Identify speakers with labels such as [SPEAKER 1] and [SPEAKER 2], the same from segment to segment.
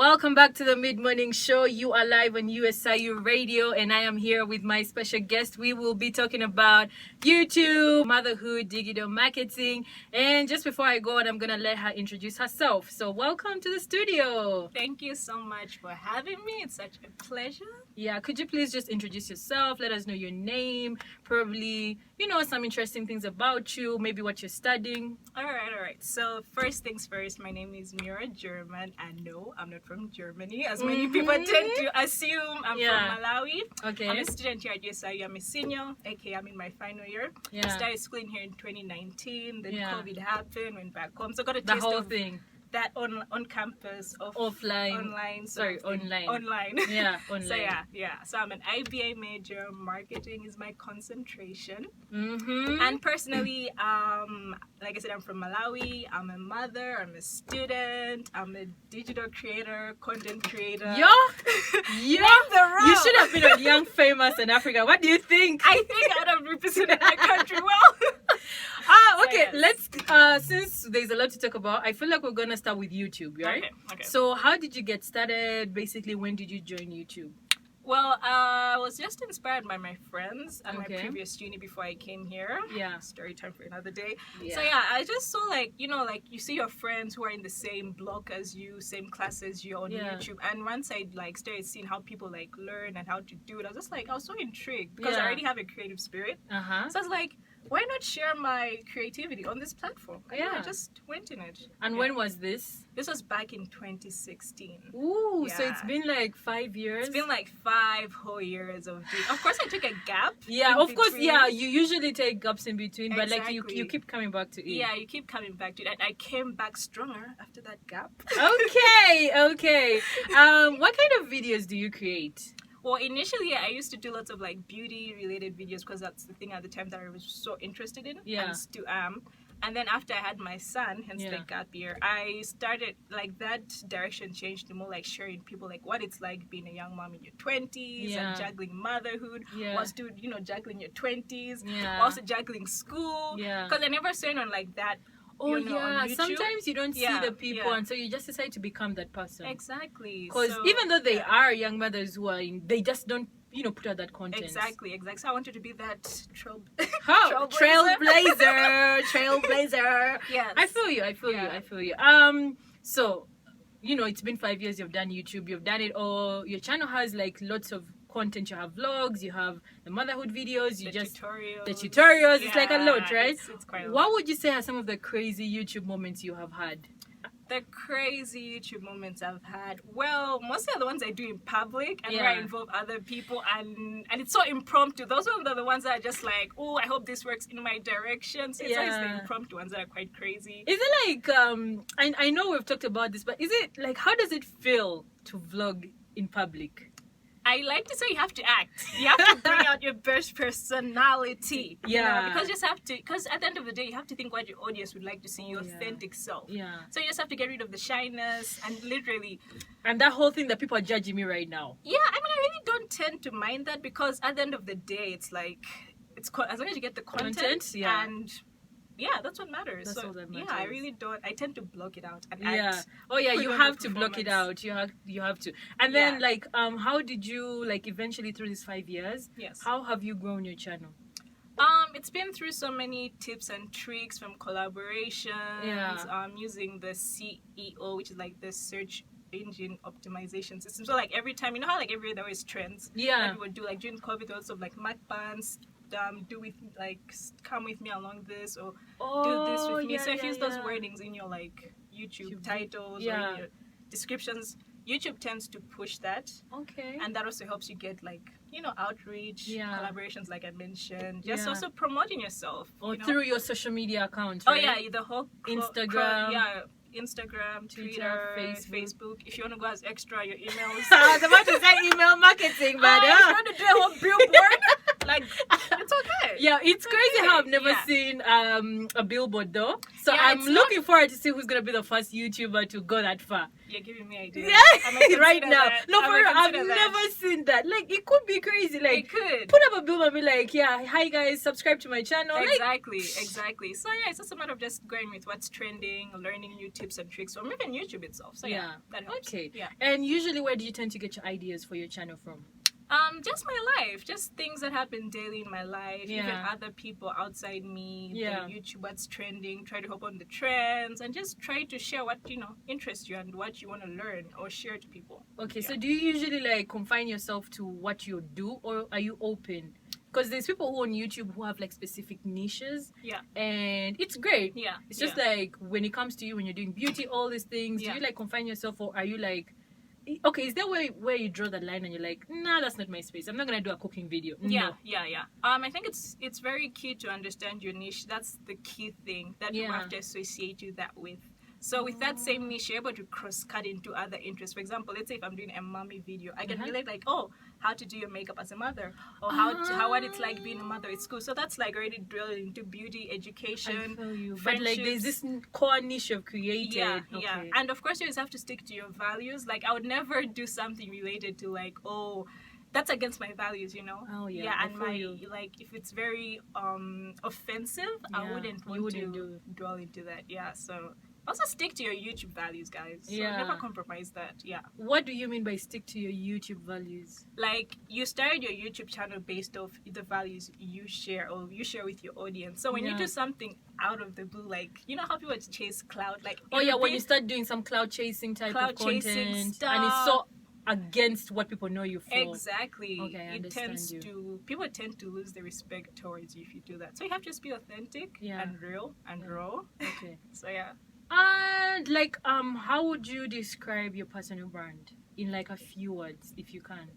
[SPEAKER 1] Welcome back to the Mid-Morning Show. You are live on USIU Radio, and I am here with my special guest. We will be talking about YouTube, motherhood, digital marketing. And just before I go on, I'm going to let her introduce herself. So welcome to the studio.
[SPEAKER 2] Thank you so much for having me. It's such a pleasure.
[SPEAKER 1] Yeah, could you please just introduce yourself? Let us know your name, probably, some interesting things about you, maybe what you're studying.
[SPEAKER 2] All right. So first things first, my name is Mira German, and no, I'm not from Germany, as many people tend to assume. I'm from Malawi.
[SPEAKER 1] Okay.
[SPEAKER 2] I'm a student here at USIU. I'm a senior, aka I'm in my final year. I started schooling here in 2019. Then COVID happened, went back home. So I got a taste of that on campus, online. Online.
[SPEAKER 1] Yeah, online.
[SPEAKER 2] So So I'm an IBA major. Marketing is my concentration. And personally, like I said, I'm from Malawi. I'm a mother. I'm a student. I'm a digital creator, content creator.
[SPEAKER 1] You should have been a young famous in Africa. What do you think?
[SPEAKER 2] I think I would have represented my country well.
[SPEAKER 1] Okay. Let's since there's a lot to talk about, I feel like we're gonna start with YouTube, right?
[SPEAKER 2] Okay.
[SPEAKER 1] So how did you get started? Basically, when did you join YouTube?
[SPEAKER 2] Well, I was just inspired by my friends and my previous uni before I came here.
[SPEAKER 1] Yeah.
[SPEAKER 2] Story time for another day.
[SPEAKER 1] Yeah.
[SPEAKER 2] So I just saw like you see your friends who are in the same block as you, same class as you on YouTube. And once I started seeing how people learn and how to do it, I was so intrigued because I already have a creative spirit. So I was like, why not share my creativity on this platform? I just went in it.
[SPEAKER 1] And when was this?
[SPEAKER 2] This was back in 2016.
[SPEAKER 1] Ooh, so it's been 5 years?
[SPEAKER 2] It's been 5 whole years of doing. Of course, I took a gap.
[SPEAKER 1] Yeah, of course, you usually take gaps in between,
[SPEAKER 2] Exactly.
[SPEAKER 1] but you keep coming back to it.
[SPEAKER 2] Yeah, you keep coming back to it. I came back stronger after that gap.
[SPEAKER 1] Okay. What kind of videos do you create?
[SPEAKER 2] Well, initially, I used to do lots of beauty-related videos because that's the thing at the time that I was so interested in and still am. And then after I had my son, hence the gap year, I started that direction changed to more sharing people what it's like being a young mom in your 20s and juggling motherhood, whilst juggling your 20s, also juggling school. Because I never saw it on that.
[SPEAKER 1] Oh on sometimes you don't see the people and so you just decide to become that person.
[SPEAKER 2] Exactly.
[SPEAKER 1] Because even though they are young mothers who are they just don't put out that content.
[SPEAKER 2] Exactly. So I wanted to be that
[SPEAKER 1] trailblazer.
[SPEAKER 2] Yes.
[SPEAKER 1] I feel you. So it's been 5 years you've done YouTube, you've done it all. Your channel has lots of content. You have vlogs, you have the motherhood videos, the tutorials. It's a lot, right?
[SPEAKER 2] It's quite a lot.
[SPEAKER 1] What would you say are some of the crazy YouTube moments you have had?
[SPEAKER 2] The crazy YouTube moments I've had, well, mostly are the ones I do in public and where I involve other people and it's so impromptu. Those are the ones that are just I hope this works in my direction. So it's always the impromptu ones that are quite crazy.
[SPEAKER 1] Is it I know we've talked about this, but is it how does it feel to vlog in public?
[SPEAKER 2] I like to say you have to act. You have to bring out your best personality. Because you just have to. Because at the end of the day, you have to think what your audience would like to see, your authentic self. So you just have to get rid of the shyness and literally.
[SPEAKER 1] And that whole thing that people are judging me right now.
[SPEAKER 2] Yeah, I really don't tend to mind that because at the end of the day, it's as long as you get the content and. Yeah, that's what matters.
[SPEAKER 1] That's all that matters.
[SPEAKER 2] Yeah, I really don't. I tend to block it out and act.
[SPEAKER 1] Oh yeah, you have to block it out. You have to. And then how did you eventually through these 5 years?
[SPEAKER 2] Yes.
[SPEAKER 1] How have you grown your channel?
[SPEAKER 2] It's been through so many tips and tricks from collaborations. Using the CEO, which is the search engine optimization system. So every time, how every year there is trends.
[SPEAKER 1] Yeah.
[SPEAKER 2] People do during COVID, also mukbangs. Do with come with me along this or do this with me. So if you use those wordings in your YouTube titles or in your descriptions, YouTube tends to push that.
[SPEAKER 1] Okay.
[SPEAKER 2] And that also helps you get outreach, collaborations like I mentioned. Just also promoting yourself.
[SPEAKER 1] Or through your social media account.
[SPEAKER 2] Right?
[SPEAKER 1] Oh
[SPEAKER 2] yeah, the whole Instagram, Twitter, Facebook. If you want to go as extra, your emails.
[SPEAKER 1] I was about to say email marketing, but
[SPEAKER 2] if you want to do a whole billboard, Like, it's okay.
[SPEAKER 1] Yeah, it's crazy how I've never
[SPEAKER 2] Yeah.
[SPEAKER 1] seen a billboard though. So
[SPEAKER 2] Yeah,
[SPEAKER 1] I'm
[SPEAKER 2] it's
[SPEAKER 1] looking forward to see who's gonna be the first YouTuber to go that far.
[SPEAKER 2] You're giving me ideas.
[SPEAKER 1] Yeah, right now.
[SPEAKER 2] That.
[SPEAKER 1] No, for real, I've
[SPEAKER 2] Consider that.
[SPEAKER 1] never seen that. Like, it could be crazy. Like,
[SPEAKER 2] It could.
[SPEAKER 1] put up a billboard and be like, yeah, hi guys, subscribe to my channel. Like,
[SPEAKER 2] Exactly. So yeah, it's just a matter of just going with what's trending, learning new tips and tricks, or even YouTube itself. So yeah, that helps.
[SPEAKER 1] Okay.
[SPEAKER 2] Yeah.
[SPEAKER 1] And usually, where do you tend to get your ideas for your channel from?
[SPEAKER 2] Just my life, just things that happen daily in my life, even other people outside me, the YouTube, what's trending, try to hop on the trends, and just try to share what, interests you and what you want to learn or share to people.
[SPEAKER 1] Okay, so do you usually like confine yourself to what you do, or are you open? Because there's people who on YouTube who have like specific niches.
[SPEAKER 2] Yeah.
[SPEAKER 1] And it's great.
[SPEAKER 2] Yeah.
[SPEAKER 1] It's just like when it comes to you, when you're doing beauty, all these things, do you like confine yourself, or are you like, okay, is there where you draw the line and you're like, nah, that's not my space, I'm not gonna do a cooking video?
[SPEAKER 2] Yeah. I think it's very key to understand your niche. That's the key thing that you have to associate you that with. So with that same niche, you're able to cross-cut into other interests. For example, let's say if I'm doing a mommy video, I can relate like, oh, how to do your makeup as a mother, or how what it's like being a mother at school. So that's like already drilled into beauty, education,
[SPEAKER 1] I feel you. But like there's this core niche of created.
[SPEAKER 2] Yeah. And of course you just have to stick to your values. Like I would never do something related to like, oh, that's against my values,
[SPEAKER 1] Oh yeah.
[SPEAKER 2] Yeah, and like if it's very offensive, I wouldn't want to dwell into that. Yeah, so also stick to your YouTube values, guys. So never compromise that. Yeah.
[SPEAKER 1] What do you mean by stick to your YouTube values?
[SPEAKER 2] Like you started your YouTube channel based off the values you share or you share with your audience. So when you do something out of the blue, like how people chase cloud, like
[SPEAKER 1] when you start doing some cloud chasing type of content, stuff, and it's so against what people know you for.
[SPEAKER 2] Exactly.
[SPEAKER 1] Okay, I understand
[SPEAKER 2] people tend to lose their respect towards you if you do that. So you have to just be authentic and real and raw.
[SPEAKER 1] Okay.
[SPEAKER 2] So yeah.
[SPEAKER 1] And like how would you describe your personal brand in like a few words, if you can?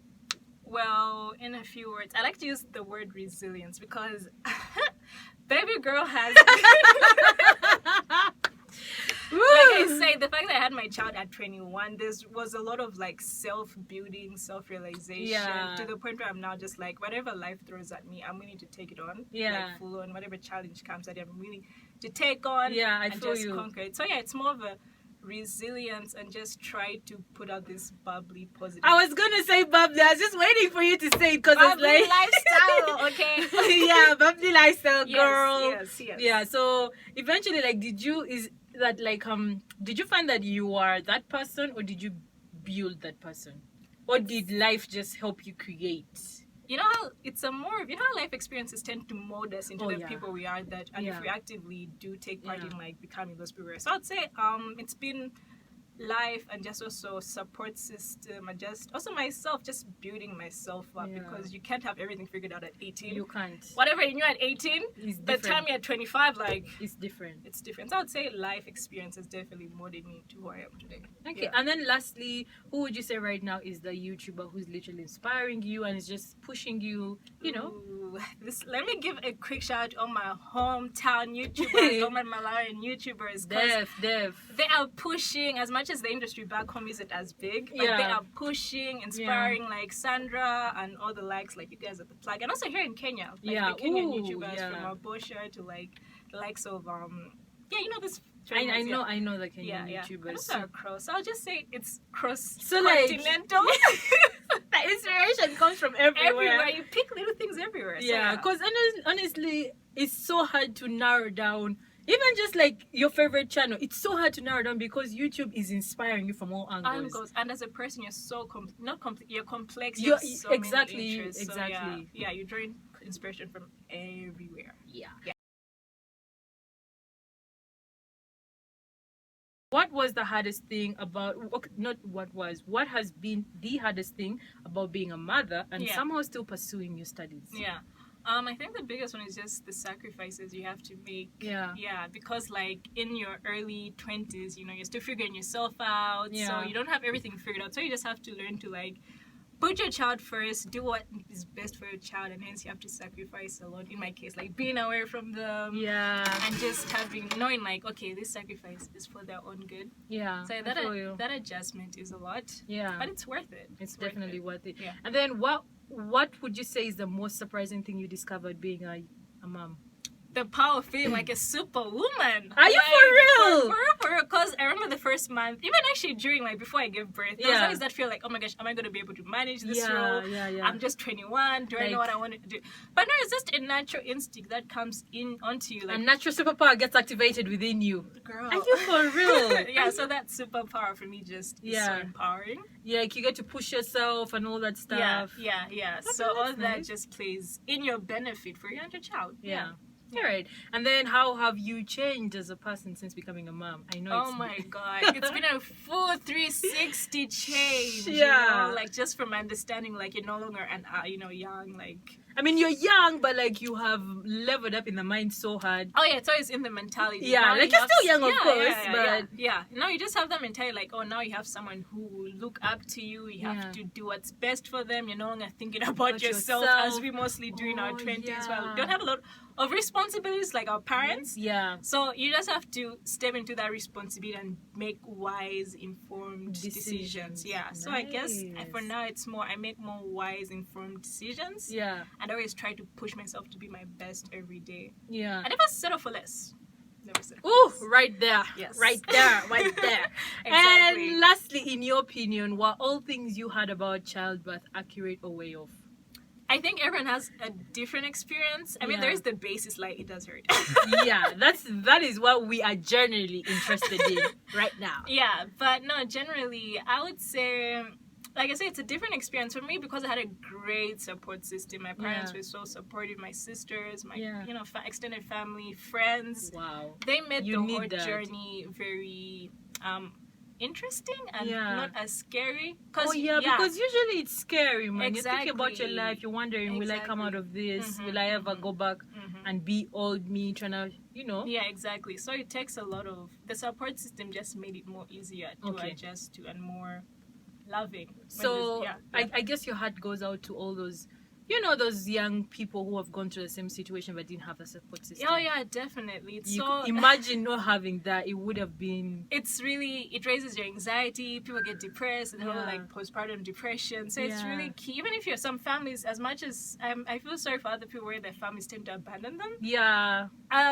[SPEAKER 2] Well, in a few words, I like to use the word resilience because baby girl has like I say, the fact that I had my child at 21, there was a lot of like self-building, self-realization to the point where I'm now just like, whatever life throws at me, I'm willing to take it on. Like full on, whatever challenge comes at me, I'm willing to take on and just conquer it. So yeah, it's more of a resilience and just try to put out this bubbly positive.
[SPEAKER 1] I was gonna say bubbly. I was just waiting for you to say it because it's like
[SPEAKER 2] lifestyle, okay?
[SPEAKER 1] Yeah, bubbly lifestyle, girl.
[SPEAKER 2] Yes.
[SPEAKER 1] Yeah. So eventually, like, did you find that you are that person, or did you build that person, or did life just help you create?
[SPEAKER 2] You know how it's a more, how life experiences tend to mold us into the people we are, and if we actively do take part in like becoming those people. So I'd say it's been life and just also support system and just also myself, just building myself up because you can't have everything figured out at 18.
[SPEAKER 1] You can't.
[SPEAKER 2] Whatever you knew at 18, the time you're at 25, like
[SPEAKER 1] it's different.
[SPEAKER 2] It's different. So I would say life experience has definitely molded me to who I am today.
[SPEAKER 1] Okay, and then lastly, who would you say right now is the YouTuber who's literally inspiring you and is just pushing you,
[SPEAKER 2] Ooh, let me give a quick shout out to all my hometown YouTubers, all my Malawian YouTubers.
[SPEAKER 1] Def.
[SPEAKER 2] They are pushing, as much as the industry back home isn't as big, but they are pushing, inspiring like Sandra and all the likes, like you guys at the plug. And also here in Kenya, like the Kenyan YouTubers from Abosha to like the likes of this
[SPEAKER 1] I know the Kenyan YouTubers.
[SPEAKER 2] And also across. So I'll just say it's cross
[SPEAKER 1] so
[SPEAKER 2] continental.
[SPEAKER 1] The inspiration comes from everywhere.
[SPEAKER 2] You pick little things everywhere.
[SPEAKER 1] Yeah, because honestly, it's so hard to narrow down. Even just like your favorite channel, it's so hard to narrow down because YouTube is inspiring you from all angles.
[SPEAKER 2] And as a person, you're so you're complex. You have so many interests.
[SPEAKER 1] Exactly.
[SPEAKER 2] So you draw inspiration from everywhere. Yeah.
[SPEAKER 1] What was the hardest thing about? What has been the hardest thing about being a mother and somehow still pursuing your studies?
[SPEAKER 2] Yeah. I think the biggest one is just the sacrifices you have to make. Yeah, because like in your early 20s, you're still figuring yourself out. Yeah. So you don't have everything figured out. So you just have to learn to like put your child first, do what is best for your child, and hence you have to sacrifice a lot. In my case, like being away from them. Yeah. And just knowing like, okay, this sacrifice is for their own good. Yeah. So that adjustment is a lot. Yeah. But it's worth it.
[SPEAKER 1] It's definitely worth it. Yeah. And then what what would you say is the most surprising thing you discovered being a mom?
[SPEAKER 2] The power of feeling like a superwoman.
[SPEAKER 1] Are you for real?
[SPEAKER 2] For real. Because I remember the first month, even actually during, like, before I gave birth, there was always that feel like, oh my gosh, am I going to be able to manage this role? I'm just 21. Do I know what I want to do? But no, it's just a natural instinct that comes in onto you. Like,
[SPEAKER 1] a natural superpower gets activated within you.
[SPEAKER 2] Girl.
[SPEAKER 1] Are you for real?
[SPEAKER 2] Yeah, so that superpower for me just is so empowering.
[SPEAKER 1] Yeah, like you get to push yourself and all that stuff.
[SPEAKER 2] Yeah. Okay, so all that just plays in your benefit for you and your child.
[SPEAKER 1] Yeah. All right. And then how have you changed as a person since becoming a mom? I know
[SPEAKER 2] oh my god, it's been a full 360 change.
[SPEAKER 1] Yeah.
[SPEAKER 2] You know? Like, just from understanding, like, you're no longer an young, like,
[SPEAKER 1] I mean, you're young, but like you have leveled up in the mind so hard.
[SPEAKER 2] Oh yeah, it's always in the mentality.
[SPEAKER 1] Yeah,
[SPEAKER 2] now
[SPEAKER 1] like you're still young, of course, but
[SPEAKER 2] now you just have that mentality, like, oh, now you have someone who will look up to you. You have to do what's best for them. You're no longer thinking about yourself, as we mostly do in our 20s. Well, we don't have a lot of responsibilities like our parents.
[SPEAKER 1] Yeah.
[SPEAKER 2] So you just have to step into that responsibility and make wise, informed decisions. Yeah. Nice. So I guess for now it's more, I make more wise, informed decisions.
[SPEAKER 1] Yeah.
[SPEAKER 2] And I always try to push myself to be my best every day.
[SPEAKER 1] Yeah.
[SPEAKER 2] I never settle for less. Never settle for
[SPEAKER 1] less.
[SPEAKER 2] Ooh,
[SPEAKER 1] right there.
[SPEAKER 2] Yes.
[SPEAKER 1] Right there. Right there.
[SPEAKER 2] Exactly.
[SPEAKER 1] And lastly, in your opinion, were all things you heard about childbirth accurate or way off?
[SPEAKER 2] I think everyone has a different experience. I mean, there is the basis, like, it does hurt.
[SPEAKER 1] Yeah, that is what we are generally interested in right now.
[SPEAKER 2] Yeah, but no, generally, I would say, like I say, it's a different experience for me because I had a great support system. My parents were so supportive. My sisters, my extended family, friends.
[SPEAKER 1] Wow,
[SPEAKER 2] they made the whole journey very interesting and not as scary.
[SPEAKER 1] Because usually it's scary, man.
[SPEAKER 2] Exactly.
[SPEAKER 1] You're thinking about your life. You're wondering, will I come out of this? Will I ever go back and be old me trying to,
[SPEAKER 2] Yeah, exactly. So it takes a lot of, the support system just made it more easier to adjust to and more loving.
[SPEAKER 1] So I guess your heart goes out to all those, those young people who have gone through the same situation but didn't have a support system.
[SPEAKER 2] Oh yeah, definitely.
[SPEAKER 1] Imagine not having that. It would have been.
[SPEAKER 2] It raises your anxiety. People get depressed and have like postpartum depression. So it's really key. Even if you're some families, as much as I feel sorry for other people where their families tend to abandon them.
[SPEAKER 1] Yeah.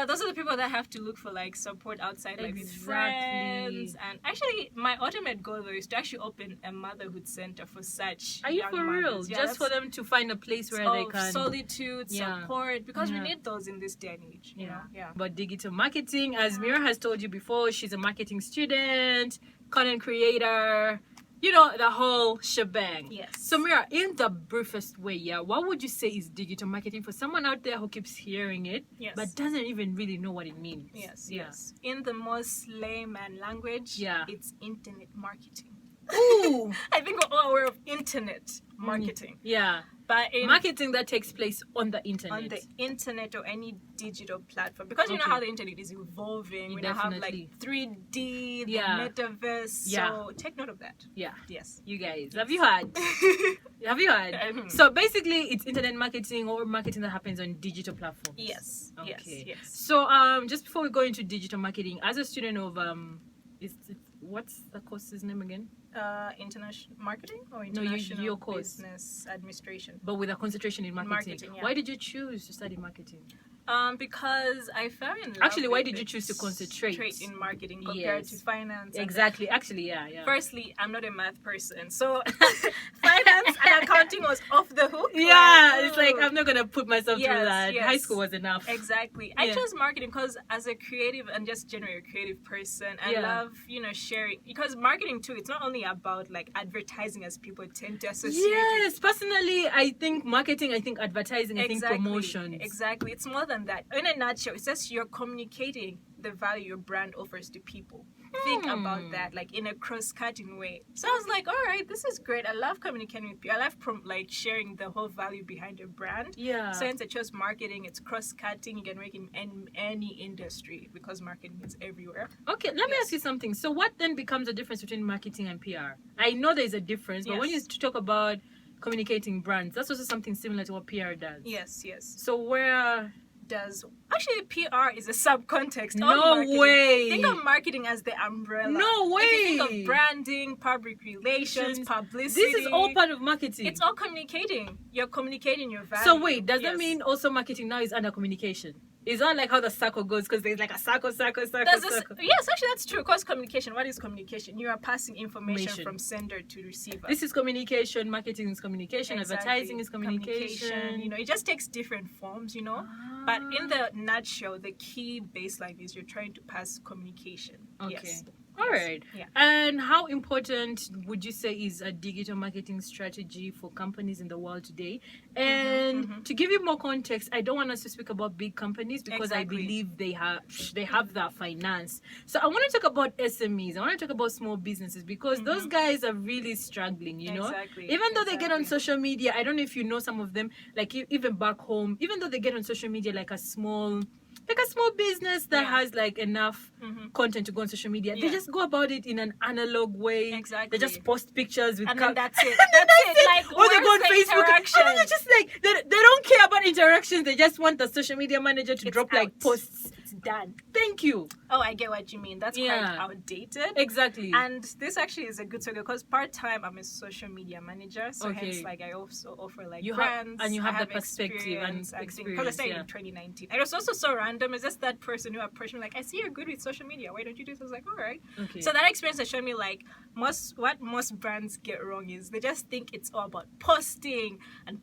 [SPEAKER 2] Those are the people that have to look for like support outside, like with friends. And actually, my ultimate goal though is to actually open a motherhood center for such.
[SPEAKER 1] Are you for real? Just for them to find a place where they can
[SPEAKER 2] solitude, support, because we need those in this day and age. You know?
[SPEAKER 1] But digital marketing, as Mira has told you before, she's a marketing student, content creator, the whole shebang.
[SPEAKER 2] Yes.
[SPEAKER 1] So Mira, in the briefest way, what would you say is digital marketing for someone out there who keeps hearing it but doesn't even really know what it means?
[SPEAKER 2] Yes. In the most layman language, it's internet marketing.
[SPEAKER 1] Ooh.
[SPEAKER 2] I think we're all aware of internet marketing.
[SPEAKER 1] Yeah. But marketing that takes place on the internet.
[SPEAKER 2] On the internet or any digital platform. Because you know how the internet is evolving. We now have like 3D, the metaverse. So take note of that.
[SPEAKER 1] Yeah.
[SPEAKER 2] Yes.
[SPEAKER 1] You guys, have you heard? Have you heard? So basically it's internet marketing or marketing that happens on digital platforms.
[SPEAKER 2] Yes.
[SPEAKER 1] Okay.
[SPEAKER 2] Yes.
[SPEAKER 1] So just before we go into digital marketing, as a student of what's the course's name again?
[SPEAKER 2] International marketing or international
[SPEAKER 1] your course.
[SPEAKER 2] Business administration.
[SPEAKER 1] But with a concentration in marketing. Why did you choose to study marketing?
[SPEAKER 2] Because I fell in love.
[SPEAKER 1] Actually, why did you choose to concentrate
[SPEAKER 2] in marketing compared to finance?
[SPEAKER 1] Exactly. Actually, yeah.
[SPEAKER 2] Firstly, I'm not a math person, so finance and accounting was off the hook.
[SPEAKER 1] Yeah, it's like I'm not gonna put myself through that. High school was enough.
[SPEAKER 2] Exactly. I chose marketing because as a creative and just generally a creative person, I love sharing. Because marketing too, it's not only about like advertising as people tend to associate.
[SPEAKER 1] Yes, personally, I think marketing. I think advertising. I think promotion.
[SPEAKER 2] Exactly. It's more than that. In a nutshell, it's just you're communicating the value your brand offers to people. Think about that, like in a cross-cutting way. So I was like, all right, this is great. I love communicating with people. I love like sharing the whole value behind your brand.
[SPEAKER 1] Yeah.
[SPEAKER 2] So since I chose marketing, it's cross-cutting. You can work in any industry because marketing is everywhere.
[SPEAKER 1] Okay, let me ask you something. So what then becomes the difference between marketing and PR? I know there's a difference, but when you talk about communicating brands, that's also something similar to what PR does.
[SPEAKER 2] Yes.
[SPEAKER 1] So where
[SPEAKER 2] does. Actually, PR is a subcontext.
[SPEAKER 1] No
[SPEAKER 2] of marketing.
[SPEAKER 1] way.
[SPEAKER 2] Think of marketing as the umbrella.
[SPEAKER 1] No way.
[SPEAKER 2] If you think of branding, public relations, publicity.
[SPEAKER 1] This is all part of marketing.
[SPEAKER 2] It's all communicating. You're communicating your value.
[SPEAKER 1] So wait, does that mean also marketing now is under communication? Is that like how the circle goes? Because there's like a circle.
[SPEAKER 2] Yes, actually that's true. Because communication, what is communication? You are passing information from sender to receiver.
[SPEAKER 1] This is communication, marketing is communication, advertising is communication.
[SPEAKER 2] You know, it just takes different forms, you know. But in the nutshell, the key baseline is you're trying to pass communication.
[SPEAKER 1] Okay.
[SPEAKER 2] Yes.
[SPEAKER 1] All right.
[SPEAKER 2] Yeah.
[SPEAKER 1] And how important would you say is a digital marketing strategy for companies in the world today? And to give you more context, I don't want us to speak about big companies because I believe they have that finance. So I want to talk about SMEs. I want to talk about small businesses because those guys are really struggling, you know. Even though they get on social media, I don't know if you know some of them, like even back home, even though they get on social media like a small business that has like enough content to go on social media, they just go about it in an analog way. They just post pictures with
[SPEAKER 2] and then that's it. Like,
[SPEAKER 1] or they go on Facebook
[SPEAKER 2] interaction?
[SPEAKER 1] and they're just like they don't care about interactions. They just want the social media manager to drop like posts. It's done. Thank you.
[SPEAKER 2] Oh, I get what you mean. That's quite outdated.
[SPEAKER 1] Exactly.
[SPEAKER 2] And this actually is a good segue because part-time I'm a social media manager, so hence like I also offer like brands
[SPEAKER 1] and you have
[SPEAKER 2] the
[SPEAKER 1] perspective and experience.
[SPEAKER 2] Because I started in 2019. And it was also so random. It's just that person who approached me like, I see you're good with social media. Why don't you do this? I was like, all right. Okay. So that experience has shown me like what most brands get wrong is they just think it's all about posting and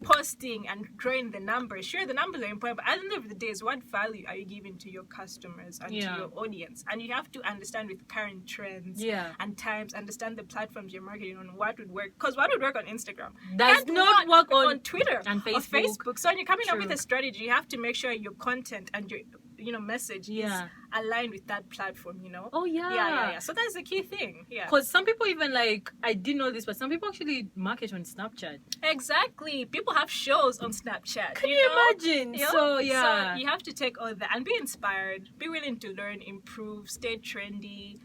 [SPEAKER 2] growing the numbers. Sure, the numbers are important, but at the end of the day, is what value are you giving to your customers and to your audience? And you have to understand with current trends and times, understand the platforms you're marketing on, what would work. Because what would work on Instagram
[SPEAKER 1] does not work on
[SPEAKER 2] Twitter
[SPEAKER 1] and Facebook.
[SPEAKER 2] Or Facebook. So when you're coming up with a strategy, you have to make sure your content and your message is aligned with that platform, you know. So that's the key thing.
[SPEAKER 1] Because some people even like, I didn't know this, but some people actually market on Snapchat.
[SPEAKER 2] Exactly. People have shows on Snapchat.
[SPEAKER 1] Can you imagine? So
[SPEAKER 2] you have to take all that and be inspired, be willing to learn, improve, stay trendy.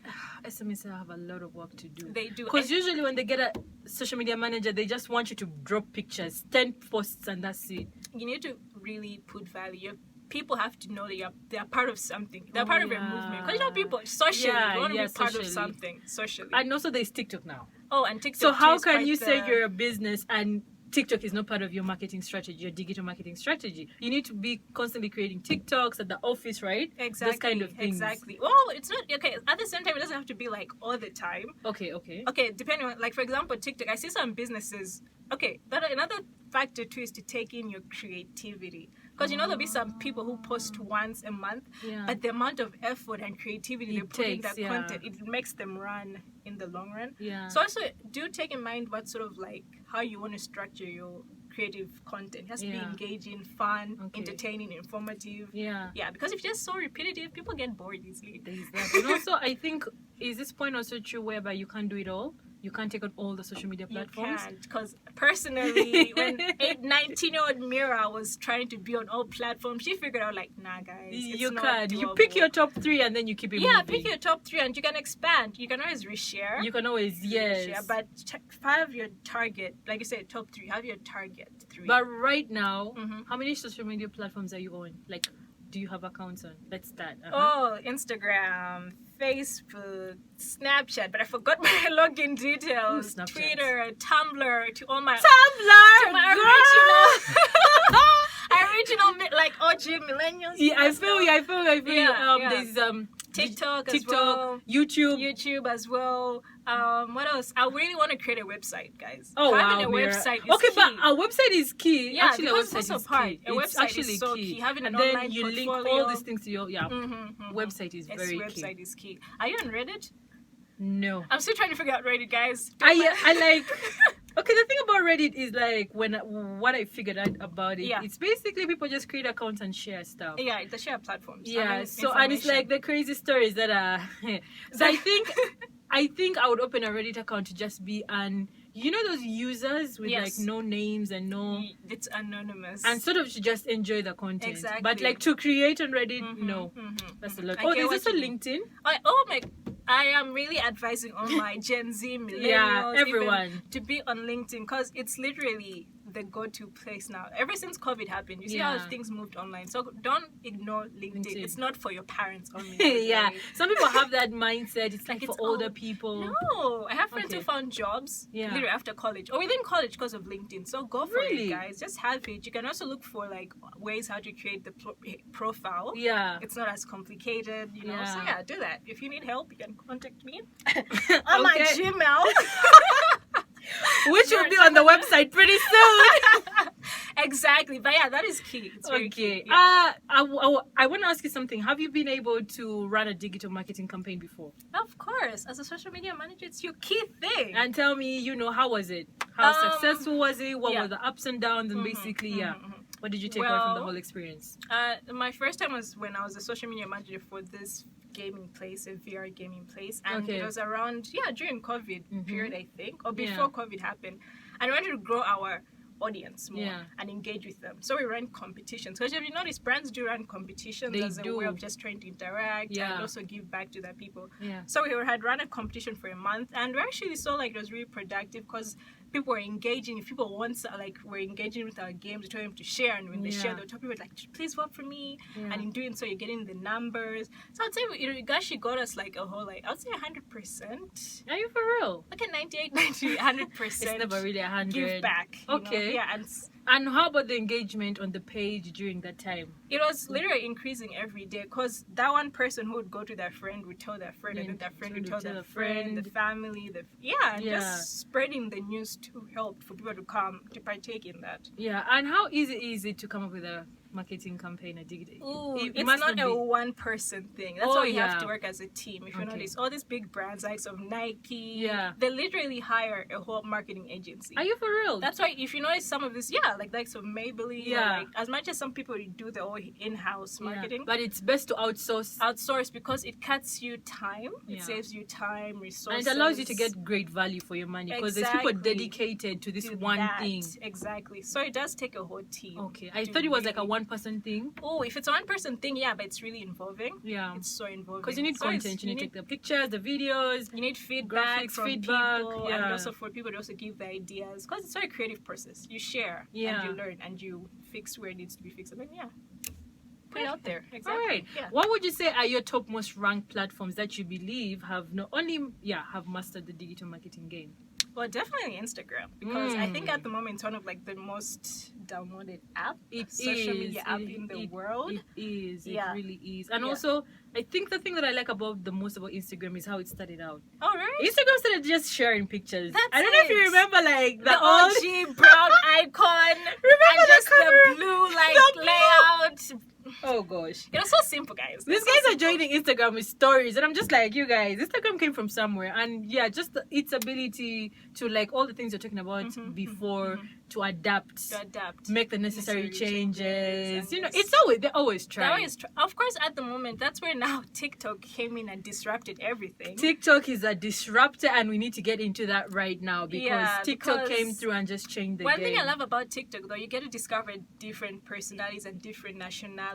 [SPEAKER 1] SMEs have a lot of work to do.
[SPEAKER 2] They do.
[SPEAKER 1] Because usually when they get a social media manager, they just want you to drop pictures, 10 posts, and that's it.
[SPEAKER 2] You need to really put value. People have to know that they're part of something. They're part of a movement. Because people socially, you want to be part of something socially.
[SPEAKER 1] And also there's TikTok now.
[SPEAKER 2] Oh, and TikTok.
[SPEAKER 1] So how can you say you're a business and TikTok is not part of your marketing strategy, your digital marketing strategy? You need to be constantly creating TikToks at the office, right?
[SPEAKER 2] Exactly.
[SPEAKER 1] Those kind of things.
[SPEAKER 2] Exactly. Well, it's not okay. At the same time, it doesn't have to be like all the time.
[SPEAKER 1] Okay.
[SPEAKER 2] Depending on, like, for example, TikTok. I see some businesses. Okay, but another factor too is to take in your creativity. Because there'll be some people who post once a month, but the amount of effort and creativity they put in that content, it makes them run in the long run. So also do take in mind what sort of like how you want to structure your creative content. It has to be engaging, fun, entertaining, informative. Because if you're just so repetitive, people get bored easily.
[SPEAKER 1] And also I think, is this point also true whereby you can't do it all? You can't take on all the social media platforms?
[SPEAKER 2] You can't, because personally, when 19-year-old Mira was trying to be on all platforms, she figured out like, nah guys,
[SPEAKER 1] you can't. You pick your top 3 and then you keep it moving.
[SPEAKER 2] Pick your top 3 and you can expand. You can always reshare.
[SPEAKER 1] You can always,
[SPEAKER 2] reshare, but have your target, like you said, top 3, have your target 3.
[SPEAKER 1] But right now, how many social media platforms are you on? Like, do you have accounts on? Let's start.
[SPEAKER 2] Oh, Instagram, Facebook, Snapchat, but I forgot my login details. Twitter, Tumblr, to all my original like OG millennials.
[SPEAKER 1] I feel you. There's
[SPEAKER 2] TikTok as well,
[SPEAKER 1] YouTube
[SPEAKER 2] as well. What else? I really want to create a website, guys.
[SPEAKER 1] Oh,
[SPEAKER 2] having a website is
[SPEAKER 1] key.
[SPEAKER 2] But
[SPEAKER 1] a website is key.
[SPEAKER 2] Yeah,
[SPEAKER 1] actually,
[SPEAKER 2] because a website is key. A website is so key. Having an online
[SPEAKER 1] then you
[SPEAKER 2] portfolio.
[SPEAKER 1] link all these things to your website is very key.
[SPEAKER 2] Website is key. Are you on Reddit?
[SPEAKER 1] No.
[SPEAKER 2] I'm still trying to figure out Reddit, guys.
[SPEAKER 1] I like. Okay, the thing about Reddit is like what I figured out about it. It's basically people just create accounts and share stuff.
[SPEAKER 2] Yeah, the share platforms.
[SPEAKER 1] Yeah, and it's like the crazy stories that are. So I think I would open a Reddit account to just be those users with like no names and no.
[SPEAKER 2] It's anonymous.
[SPEAKER 1] And sort of to just enjoy the content.
[SPEAKER 2] Exactly.
[SPEAKER 1] But like to create on Reddit, no, that's a lot. There's also LinkedIn.
[SPEAKER 2] I am really advising all my Gen Z millennials,
[SPEAKER 1] everyone,
[SPEAKER 2] to be on LinkedIn because it's literally the go-to place now. Ever since COVID happened, you see
[SPEAKER 1] Yeah.
[SPEAKER 2] how things moved online. So don't ignore LinkedIn. It's not for your parents only.
[SPEAKER 1] Yeah,
[SPEAKER 2] okay?
[SPEAKER 1] some people have that mindset. It's like
[SPEAKER 2] Like
[SPEAKER 1] for
[SPEAKER 2] it's
[SPEAKER 1] older
[SPEAKER 2] all-
[SPEAKER 1] people.
[SPEAKER 2] No, I have friends
[SPEAKER 1] Okay.
[SPEAKER 2] who found jobs
[SPEAKER 1] Yeah.
[SPEAKER 2] literally after college or within college because of LinkedIn. So go for
[SPEAKER 1] Really?
[SPEAKER 2] it, guys. Just have it. You can also look for like ways how to create the profile.
[SPEAKER 1] Yeah.
[SPEAKER 2] It's not as complicated, you know. So
[SPEAKER 1] Yeah.
[SPEAKER 2] yeah, do that. If you need help, you can contact me on my
[SPEAKER 1] Okay.
[SPEAKER 2] Gmail.
[SPEAKER 1] Which will be on the website pretty soon.
[SPEAKER 2] Exactly, but yeah, that is key. It's very
[SPEAKER 1] Okay.
[SPEAKER 2] key. Yeah.
[SPEAKER 1] I want to ask you something. Have you been able to run a digital marketing campaign before?
[SPEAKER 2] Of course, as a social media manager, it's your key thing.
[SPEAKER 1] And tell me, how was it? How successful was it? What
[SPEAKER 2] yeah.
[SPEAKER 1] were the ups and downs? And basically, what did you take away from the whole experience?
[SPEAKER 2] My first time was when I was a social media manager for this gaming place, a VR gaming place, and
[SPEAKER 1] Okay.
[SPEAKER 2] it was around during COVID period, I think, or before
[SPEAKER 1] Yeah.
[SPEAKER 2] COVID happened, and we wanted to grow our audience more
[SPEAKER 1] Yeah.
[SPEAKER 2] and engage with them. So we ran competitions. Because if you notice, brands do run competitions
[SPEAKER 1] They
[SPEAKER 2] as a
[SPEAKER 1] do.
[SPEAKER 2] way of just trying to interact
[SPEAKER 1] Yeah.
[SPEAKER 2] and also give back to their people.
[SPEAKER 1] Yeah.
[SPEAKER 2] So we had run a competition for a month, and we actually saw like it was really productive because people were engaging. If people were engaging with our games, we told them to share, and when they share, they told people like, please vote for me.
[SPEAKER 1] Yeah.
[SPEAKER 2] And in doing so, you're getting the numbers. So I'd say it actually got us like a whole I would say 100%.
[SPEAKER 1] Are you for real?
[SPEAKER 2] Like a 98, 90, 100%.
[SPEAKER 1] It's never really 100.
[SPEAKER 2] Give back. you know?
[SPEAKER 1] Okay.
[SPEAKER 2] Yeah,
[SPEAKER 1] And how about the engagement on the page during that time?
[SPEAKER 2] it was literally increasing every day because that one person who would go to their friend would tell their friend, and then their friend would tell their friend, the family, and just spreading the news to help for people to come to partake in that.
[SPEAKER 1] Yeah, and how easy is it to come up with a marketing campaign at Digital?
[SPEAKER 2] It's not a one-person thing. That's why you have to work as a team. If you notice, all these big brands like of Nike, they literally hire a whole marketing agency.
[SPEAKER 1] Are you for real?
[SPEAKER 2] That's why if you notice some of this, like of Maybelline, like, as much as some people do the whole in-house marketing,
[SPEAKER 1] but it's best to outsource
[SPEAKER 2] because it cuts you time, it saves you time, resources,
[SPEAKER 1] and it allows you to get great value for your money because there's people dedicated to this one thing.
[SPEAKER 2] Exactly. So it does take a whole team.
[SPEAKER 1] Okay, I thought it was like a one-person thing.
[SPEAKER 2] Oh, if it's a one-person thing, but it's really involving.
[SPEAKER 1] Yeah,
[SPEAKER 2] it's so involving
[SPEAKER 1] because you need content. You need to take the pictures, the videos.
[SPEAKER 2] You need feedback
[SPEAKER 1] graphics,
[SPEAKER 2] from people, and also for people to also give the ideas because it's a very creative process. You share and you learn and you fix where it needs to be fixed, and then put it out there. Exactly.
[SPEAKER 1] All right. What would you say are your top most ranked platforms that you believe have not only have mastered the digital marketing game?
[SPEAKER 2] Well, definitely Instagram, because I think at the moment it's one of like the most downloaded social media app in the world.
[SPEAKER 1] It is. It really is. And also, I think the thing that I like the most about Instagram is how it started out.
[SPEAKER 2] Oh, right?
[SPEAKER 1] Instagram started just sharing pictures.
[SPEAKER 2] That's
[SPEAKER 1] I don't know if you remember, like
[SPEAKER 2] the OG brown icon.
[SPEAKER 1] Remember
[SPEAKER 2] and just
[SPEAKER 1] the
[SPEAKER 2] blue layout.
[SPEAKER 1] Oh gosh,
[SPEAKER 2] it was so simple, guys.
[SPEAKER 1] These guys are joining Instagram with stories, and I'm just like, you guys, Instagram came from somewhere, and just its ability to like all the things you're talking about before to adapt, make the necessary changes. They're always trying.
[SPEAKER 2] Of course, at the moment, that's where now TikTok came in and disrupted everything.
[SPEAKER 1] TikTok is a disruptor, and we need to get into that right now because TikTok came through and just changed the game.
[SPEAKER 2] One thing I love about TikTok, though, you get to discover different personalities and different nationalities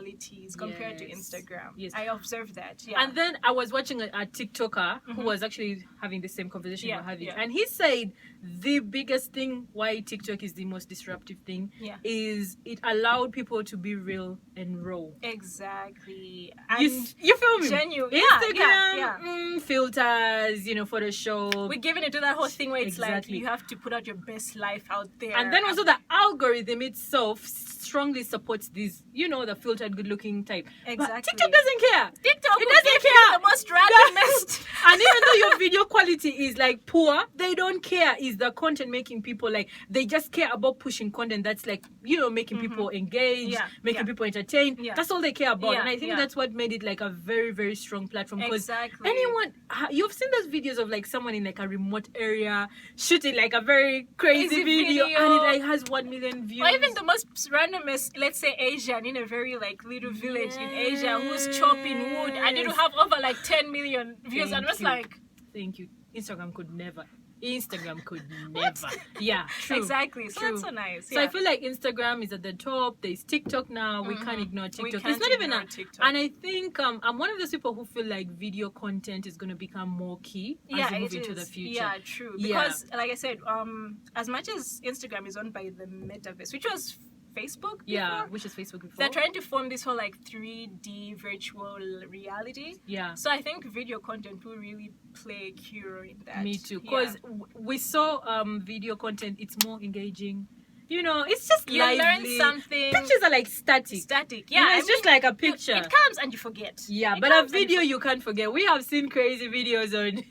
[SPEAKER 2] compared to Instagram.
[SPEAKER 1] Yes,
[SPEAKER 2] I observed that.
[SPEAKER 1] And then I was watching a TikToker who was actually having the same conversation we're having, and he said the biggest thing why TikTok is the most disruptive thing is it allowed people to be real and raw.
[SPEAKER 2] Exactly.
[SPEAKER 1] And you feel me?
[SPEAKER 2] Genuine.
[SPEAKER 1] Instagram, filters, Photoshop.
[SPEAKER 2] We're giving it to that whole thing where it's like you have to put out your best life out there.
[SPEAKER 1] And then also the algorithm itself strongly supports these, the filtered good-looking type.
[SPEAKER 2] Exactly.
[SPEAKER 1] But TikTok doesn't care.
[SPEAKER 2] TikTok doesn't care. The most randomest.
[SPEAKER 1] And even though your video quality is like poor, they don't care. Is the content making people like, they just care about pushing content that's like, making people engage, making people entertain. That's all they care about. And I think that's what made it like a very, very strong platform. Because anyone, you've seen those videos of like someone in like a remote area shooting like a very crazy video and it like has 1 million views.
[SPEAKER 2] Or even the most randomest, let's say Asian in a very like little village in Asia who's chopping wood and it'll have over like 10 million views. And it's like,
[SPEAKER 1] thank you. Instagram could never Instagram could never. Yeah, true.
[SPEAKER 2] Exactly. So
[SPEAKER 1] True.
[SPEAKER 2] that's so nice.
[SPEAKER 1] So I feel like Instagram is at the top. There's TikTok now. We can't ignore TikTok. It's not even
[SPEAKER 2] TikTok.
[SPEAKER 1] And I think I'm one of those people who feel like video content is going to become more key as we move into the future.
[SPEAKER 2] Yeah, true. Because like I said, as much as Instagram is owned by the metaverse, which was Facebook before,
[SPEAKER 1] which is Facebook before.
[SPEAKER 2] They're trying to form this whole like 3D virtual reality.
[SPEAKER 1] Yeah.
[SPEAKER 2] So I think video content will really play a key role in that.
[SPEAKER 1] Me too. Because we saw video content, it's more engaging. You know, it's just
[SPEAKER 2] you
[SPEAKER 1] lively.
[SPEAKER 2] learn something.
[SPEAKER 1] Pictures are like static. Yeah, you know, it's just like a picture.
[SPEAKER 2] It comes and you forget.
[SPEAKER 1] Yeah, but a video you can't forget. We have seen crazy videos on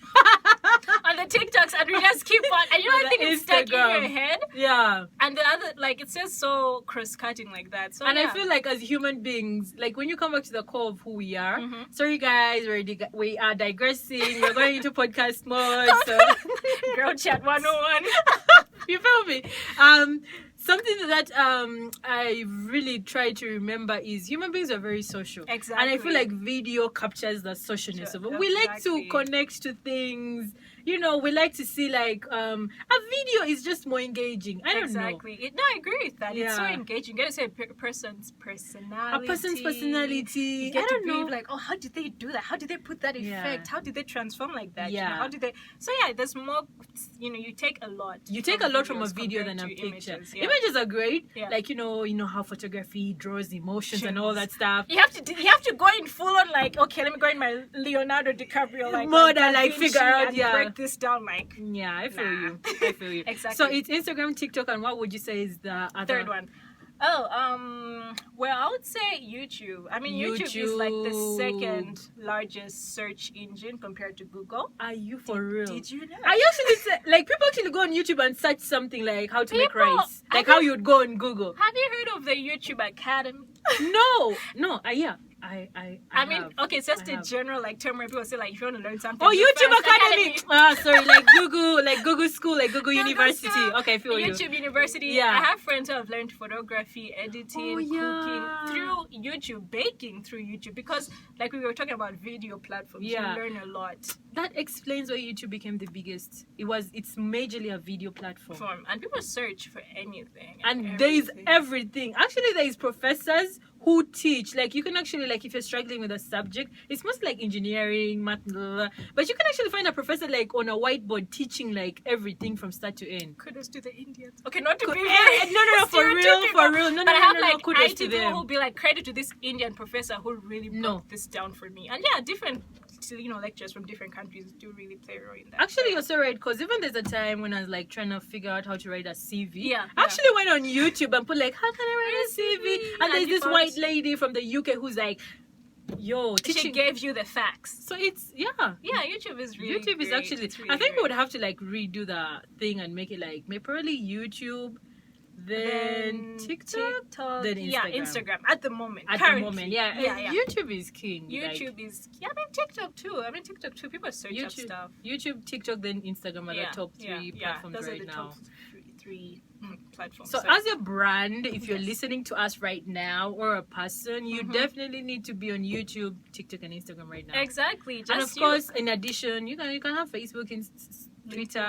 [SPEAKER 2] on the TikToks, and we just keep on. And you know, I think it's stuck in your head.
[SPEAKER 1] Yeah. And
[SPEAKER 2] the other, like, it's just so cross-cutting like that. So
[SPEAKER 1] I feel like as human beings, like when you come back to the core of who we are. Sorry, guys, we are digressing. We're going into podcast mode. So
[SPEAKER 2] Girl Chat 101.
[SPEAKER 1] You feel me? Something that I really try to remember is human beings are very social.
[SPEAKER 2] Exactly.
[SPEAKER 1] And I feel like video captures the socialness of it. We like to connect to things. You know, we like to see like a video is just more engaging. I don't know.
[SPEAKER 2] No, I agree with that. Yeah. It's so engaging. You get to say a person's personality.
[SPEAKER 1] A person's personality.
[SPEAKER 2] You get to be like, oh, how did they do that? How did they put that effect? How did they transform like that?
[SPEAKER 1] Yeah.
[SPEAKER 2] You know, how did they? So yeah, there's more. You know, you take a lot.
[SPEAKER 1] You take a lot from a video than a picture. Images are great. Yeah. Like you know how photography draws emotions and all that stuff.
[SPEAKER 2] You have to go in full on like, okay, let me go in my Leonardo DiCaprio like
[SPEAKER 1] mode and like figure out
[SPEAKER 2] break this down like.
[SPEAKER 1] Yeah, I feel you. I feel you.
[SPEAKER 2] Exactly.
[SPEAKER 1] So it's Instagram, TikTok, and what would you say is the other
[SPEAKER 2] third one? Well, I would say YouTube. I mean, YouTube is like the second largest search engine compared to Google.
[SPEAKER 1] Are you for real?
[SPEAKER 2] Did you know?
[SPEAKER 1] I actually say, like, people actually go on YouTube and search something like how to make rice. Like how you'd go on Google.
[SPEAKER 2] Have you heard of the YouTube Academy?
[SPEAKER 1] No. Yeah. I
[SPEAKER 2] mean, okay, it's just a general like term where people say like if you want to learn something.
[SPEAKER 1] Oh, YouTube Academy. Sorry, like Google School, like Google University. Okay, I feel
[SPEAKER 2] YouTube University. Yeah. I have friends who have learned photography, editing, cooking through YouTube, baking through YouTube, because like we were talking about video platforms, you learn a lot. That
[SPEAKER 1] explains why YouTube became the biggest. It's majorly a video platform.
[SPEAKER 2] And people search for anything.
[SPEAKER 1] And there is everything. Actually, there is professors who teach, like you can actually, like if you're struggling with a subject, it's mostly like engineering, math, but you can actually find a professor like on a whiteboard teaching like everything from start to end.
[SPEAKER 2] Kudos to the Indians. Okay, not to be
[SPEAKER 1] no, for real. No,
[SPEAKER 2] but I have like
[SPEAKER 1] kudos
[SPEAKER 2] IT
[SPEAKER 1] to
[SPEAKER 2] people
[SPEAKER 1] them.
[SPEAKER 2] who'll be like, credit to this Indian professor who really broke this down for me. And yeah, different lectures from different countries do really play a role in that.
[SPEAKER 1] Actually, you're so right, because even there's a time when I was like trying to figure out how to write a CV. I actually went on YouTube and put like, how can I write a CV? And there's this white lady from the UK who's like, teaching.
[SPEAKER 2] She gave you the facts.
[SPEAKER 1] So it's
[SPEAKER 2] YouTube is really
[SPEAKER 1] YouTube is actually really I think we would have to like redo the thing and make it like maybe probably YouTube, then TikTok, then Instagram.
[SPEAKER 2] Instagram at the moment.
[SPEAKER 1] YouTube is king.
[SPEAKER 2] YouTube is. I mean TikTok too. People search up stuff.
[SPEAKER 1] YouTube, TikTok, then Instagram are the top three platforms
[SPEAKER 2] those
[SPEAKER 1] right
[SPEAKER 2] are the
[SPEAKER 1] now.
[SPEAKER 2] Top three platforms.
[SPEAKER 1] So as a brand, if you're listening to us right now, or a person, you definitely need to be on YouTube, TikTok, and Instagram right now.
[SPEAKER 2] Exactly.
[SPEAKER 1] And of course, in addition, you can have Facebook and Twitter,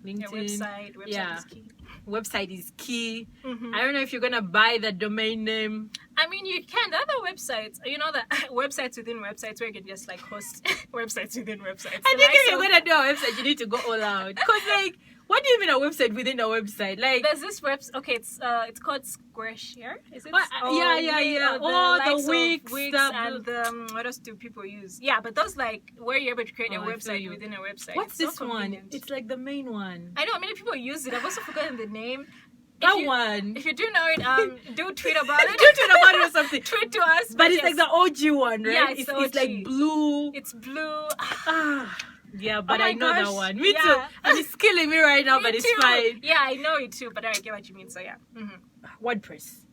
[SPEAKER 1] LinkedIn.
[SPEAKER 2] Your website is key.
[SPEAKER 1] Website is key. I don't know if you're gonna buy the domain name.
[SPEAKER 2] I mean, you can. The other websites, you know, the websites within websites where you can just like host websites within websites.
[SPEAKER 1] I think if you're gonna do a website, you need to go all out. Cause like, what do you mean a website within a website? Like,
[SPEAKER 2] there's this website. Okay, it's called Squareshare. Is it?
[SPEAKER 1] Yeah. All the Wix
[SPEAKER 2] and what else do people use? Yeah, but those like where you're able to create a website within a website.
[SPEAKER 1] What's this one? It's like the main one.
[SPEAKER 2] I know many people use it. I've also forgotten the name.
[SPEAKER 1] One.
[SPEAKER 2] If you do know it, do tweet about it.
[SPEAKER 1] Do tweet about it or something.
[SPEAKER 2] Tweet to us.
[SPEAKER 1] But it's like the OG one, right?
[SPEAKER 2] Yeah,
[SPEAKER 1] it's like blue.
[SPEAKER 2] It's blue.
[SPEAKER 1] Yeah, but I know that one. Me too. And it's killing me right now, but it's fine.
[SPEAKER 2] Yeah, I know it too, but I get what you mean. So yeah.
[SPEAKER 1] WordPress.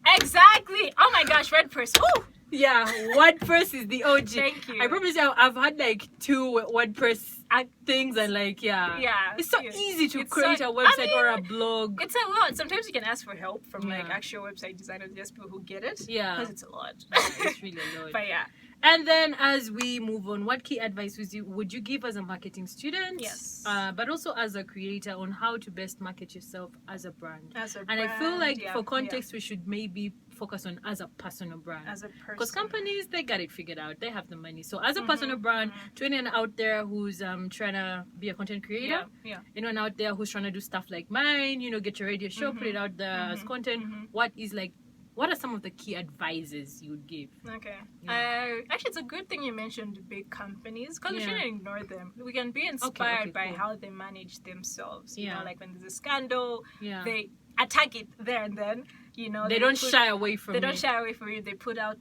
[SPEAKER 2] Exactly. Oh my gosh, WordPress. Ooh.
[SPEAKER 1] Yeah, WordPress is the OG.
[SPEAKER 2] Thank you.
[SPEAKER 1] I promise you, I've had like 2 WordPress things and like it's so easy to create a website or a blog.
[SPEAKER 2] It's a lot. Sometimes you can ask for help from like actual website designers, just people who get it.
[SPEAKER 1] Yeah,
[SPEAKER 2] because it's a lot.
[SPEAKER 1] It's really a lot.
[SPEAKER 2] But yeah.
[SPEAKER 1] And then as we move on, what key advice would you give as a marketing student?
[SPEAKER 2] Yes.
[SPEAKER 1] But also as a creator on how to best market yourself as a brand.
[SPEAKER 2] And
[SPEAKER 1] I feel like for context, we should maybe focus on as a personal brand.
[SPEAKER 2] As a person.
[SPEAKER 1] Because companies, they got it figured out. They have the money. So as a personal brand, to anyone out there who's trying to be a content creator, anyone out there who's trying to do stuff like mine, get your radio show, put it out there as content, what are some of the key advices you would give?
[SPEAKER 2] Okay. Actually, it's a good thing you mentioned big companies, because we shouldn't ignore them. We can be inspired by how they manage themselves. You know, like when there's a scandal, they attack it there and then.
[SPEAKER 1] They don't shy away from it.
[SPEAKER 2] They don't shy away from it. They put out,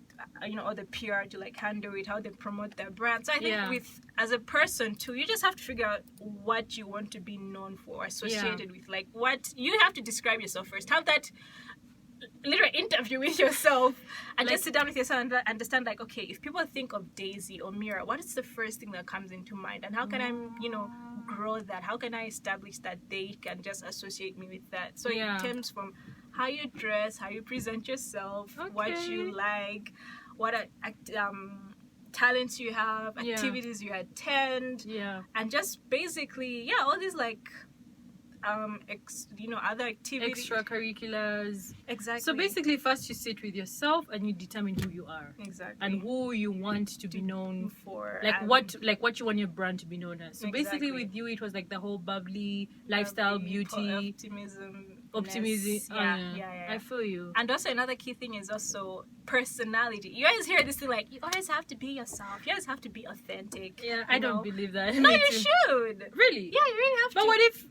[SPEAKER 2] all the PR to like handle it, how they promote their brand. So I think as a person too, you just have to figure out what you want to be known for, associated with. Like what you have to describe yourself first. Have that literal interview with yourself and just sit down with yourself and understand, like, okay, if people think of Daisy or Mira, what is the first thing that comes into mind, and how can I grow that? How can I establish that they can just associate me with that? So it stems from how you dress, how you present yourself, what you like, what talents you have, activities you attend, and just basically all these like other activities,
[SPEAKER 1] extracurriculars.
[SPEAKER 2] Exactly.
[SPEAKER 1] So basically, first you sit with yourself and you determine who you are.
[SPEAKER 2] Exactly.
[SPEAKER 1] And who you want to be known
[SPEAKER 2] for.
[SPEAKER 1] What you want your brand to be known as. So basically, with you, it was like the whole bubbly lifestyle, beauty, optimism. Yeah. I feel you.
[SPEAKER 2] And also another key thing is also personality. You guys hear this thing like, you always have to be yourself. You always have to be authentic.
[SPEAKER 1] Yeah, I don't believe that.
[SPEAKER 2] No, you should.
[SPEAKER 1] Really?
[SPEAKER 2] Yeah, you really have to.
[SPEAKER 1] But what if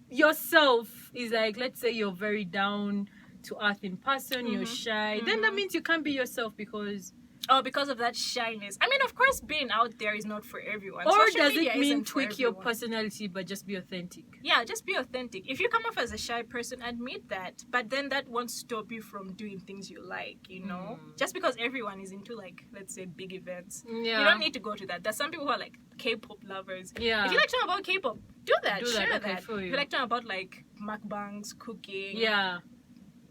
[SPEAKER 1] yourself is like, let's say you're very down to earth in person, you're shy, then that means you can't be yourself because
[SPEAKER 2] of that shyness. I mean, of course, being out there is not for everyone.
[SPEAKER 1] Or does it mean tweak your personality but just be authentic? Yeah,
[SPEAKER 2] just be authentic. If you come off as a shy person, admit that. But then that won't stop you from doing things you like, Just because everyone is into, like, let's say, big events. Yeah. You don't need to go to that. There's some people who are, like, K-pop lovers. Yeah. If you like talking about K-pop, do that. Share that. If you like talking about, like, mukbangs, cooking. Yeah.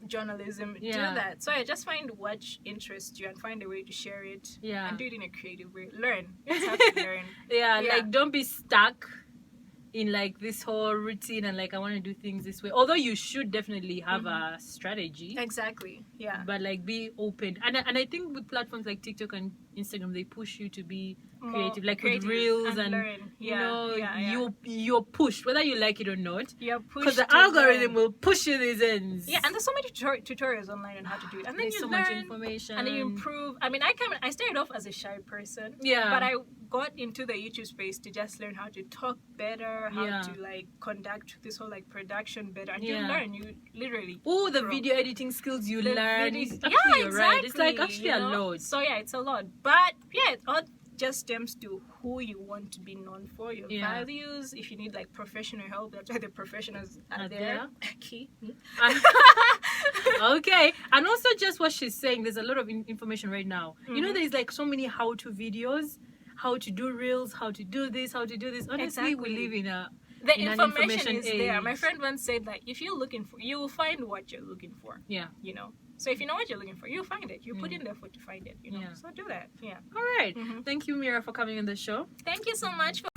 [SPEAKER 2] Journalism, do that. So I just find what interests you and find a way to share it, and do it in a creative way. Learn. You just have to learn.
[SPEAKER 1] Like don't be stuck in like this whole routine and like I want to do things this way. Although you should definitely have a strategy.
[SPEAKER 2] Exactly. Yeah.
[SPEAKER 1] But like be open. And I think with platforms like TikTok and Instagram, they push you to be creative, like with reels and learn. You're pushed whether you like it or not. You're pushed because the algorithm will push you these ends.
[SPEAKER 2] Yeah, and there's so many tutorials online on how to do it, and then
[SPEAKER 1] there's so much information,
[SPEAKER 2] and then you improve. I mean, I started off as a shy person, but I got into the YouTube space to just learn how to talk better, how to like conduct this whole like production better, and you learn. You literally
[SPEAKER 1] the video editing skills you learn.
[SPEAKER 2] Exactly.
[SPEAKER 1] You're right. It's like actually a lot.
[SPEAKER 2] So it's a lot, but it all just stems to who you want to be known for, your values. If you need like professional help, that's why the professionals are there. Key.
[SPEAKER 1] Okay, and also just what she's saying, there's a lot of information right now. There's like so many how-to videos, how to do reels, how to do this, how to do this. Honestly, we live in
[SPEAKER 2] the information is there. My friend once said that if you're looking for, you will find what you're looking for. Yeah. So if you know what you're looking for, you'll find it. You put in the effort to find it. So do that. Yeah.
[SPEAKER 1] All right. Thank you, Mira, for coming on the show.
[SPEAKER 2] Thank you so much for